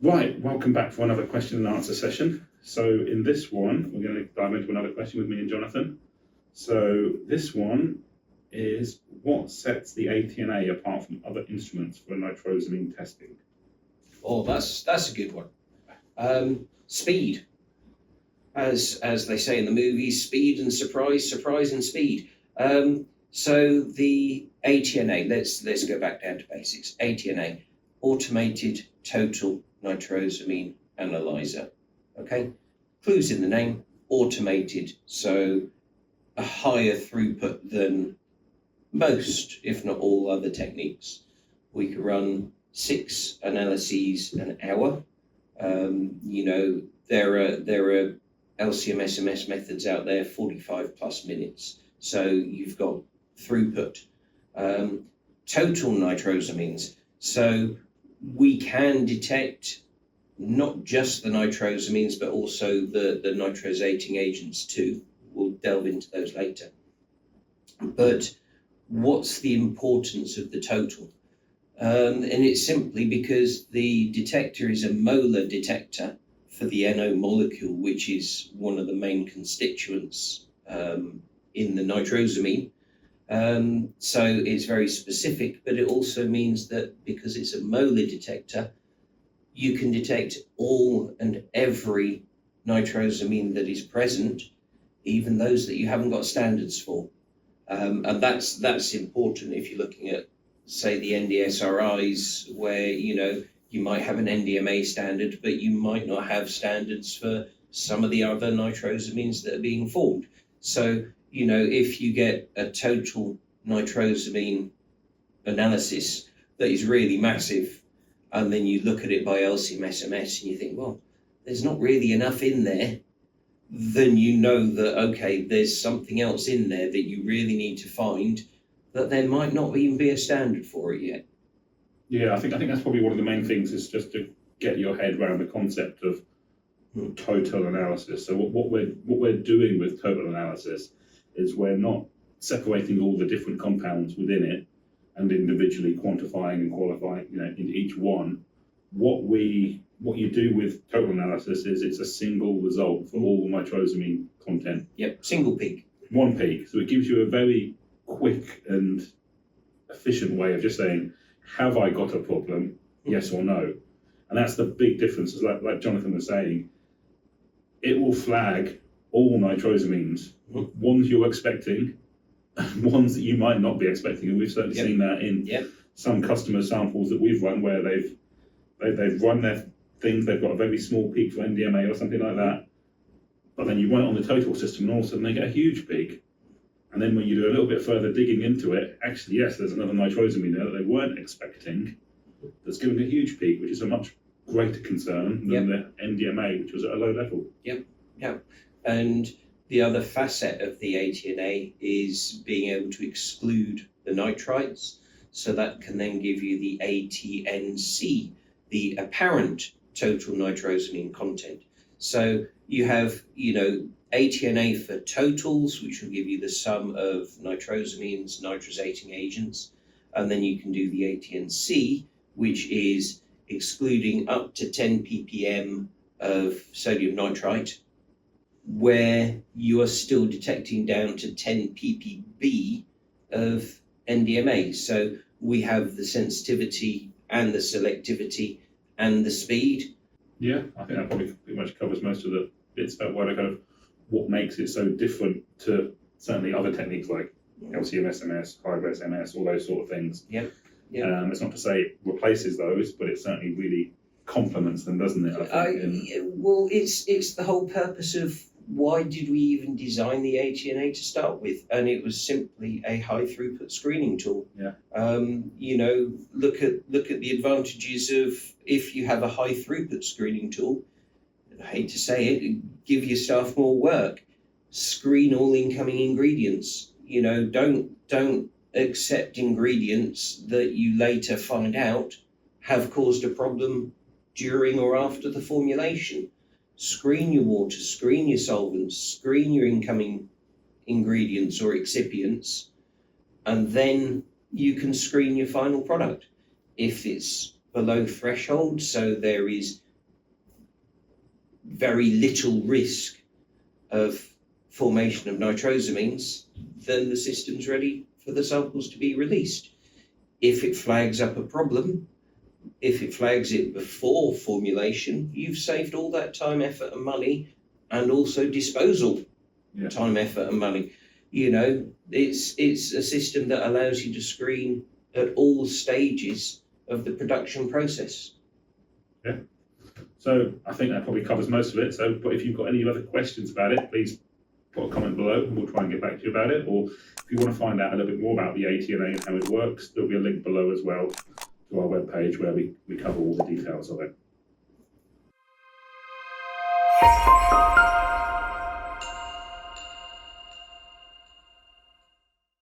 Right, welcome back for another question and answer session. So in this one, we're going to dive into another question with me and Jonathan. So this one is, what sets the ATNA apart from other instruments for nitrosamine testing? Oh, that's a good one. Speed, as they say in the movies, speed and surprise, surprise and speed. So the ATNA, let's go back down to basics. ATNA, automated total nitrosamine analyzer. Okay, clues in the name, automated, so a higher throughput than most, if not all, other techniques. We can run 6 analyses an hour. There are LC-MS methods out there, 45 plus minutes. So you've got throughput. Total nitrosamines. So we can detect not just the nitrosamines, but also the nitrosating agents too. We'll delve into those later. But what's the importance of the total? And it's simply because the detector is a molar detector for the NO molecule, which is one of the main constituents in the nitrosamine. So it's very specific, but it also means that because it's a molar detector, you can detect all and every nitrosamine that is present, even those that you haven't got standards for. And that's important if you're looking at, say, the NDSRIs, where you might have an NDMA standard, but you might not have standards for some of the other nitrosamines that are being formed. So if you get a total nitrosamine analysis that is really massive, and then you look at it by LC-MS and you think, well, there's not really enough in there, then you know that, okay, there's something else in there that you really need to find, that there might not even be a standard for it yet. Yeah, I think that's probably one of the main things, is just to get your head around the concept of total analysis. So what we're doing with total analysis is we're not separating all the different compounds within it and individually quantifying and qualifying, into each one. What you do with total analysis is it's a single result for all nitrosamine content. Yep, single peak. One peak. So it gives you a very quick and efficient way of just saying, have I got a problem? Yes or no? And that's the big difference. Is like Jonathan was saying, it will flag all nitrosamines, ones you're expecting, and ones that you might not be expecting. And we've certainly seen that in some customer samples that we've run, where they've run their things, they've got a very small peak for NDMA or something like that, but then you run it on the total system and all of a sudden they get a huge peak. And then when you do a little bit further digging into it, actually, yes, there's another nitrosamine there that they weren't expecting that's giving a huge peak, which is a much greater concern than the NDMA, which was at a low level. Yep. And the other facet of the ATNA is being able to exclude the nitrites, so that can then give you the ATNC, the apparent total nitrosamine content. So you have, ATNA for totals, which will give you the sum of nitrosamines, nitrosating agents, and then you can do the ATNC, which is excluding up to 10 ppm of sodium nitrite, where you are still detecting down to 10 ppb of NDMA. So we have the sensitivity and the selectivity and the speed. Yeah, I think that probably pretty much covers most of the bits about what makes it so different to certainly other techniques like LC-MS, high-res MS, all those sort of things. Yep. It's not to say it replaces those, but it certainly really complements them, doesn't it? I think. Well, it's the whole purpose of why did we even design the ATNA to start with? And it was simply a high throughput screening tool. Yeah. Look at the advantages of, if you have a high throughput screening tool, I hate to say it, give your staff more work. Screen all incoming ingredients. Don't accept ingredients that you later find out have caused a problem during or after the formulation. Screen your water, screen your solvents, screen your incoming ingredients or excipients, and then you can screen your final product. If it's below threshold, so there is very little risk of formation of nitrosamines, then the system's ready for the samples to be released. If it flags up a problem, if it flags it before formulation, you've saved all that time, effort and money, and also disposal time, effort and money. You know, it's a system that allows you to screen at all stages of the production process. Yeah. So I think that probably covers most of it. So, but if you've got any other questions about it, please put a comment below and we'll try and get back to you about it. Or if you want to find out a little bit more about the ATNA and how it works, there'll be a link below as well to our webpage where we cover all the details of it.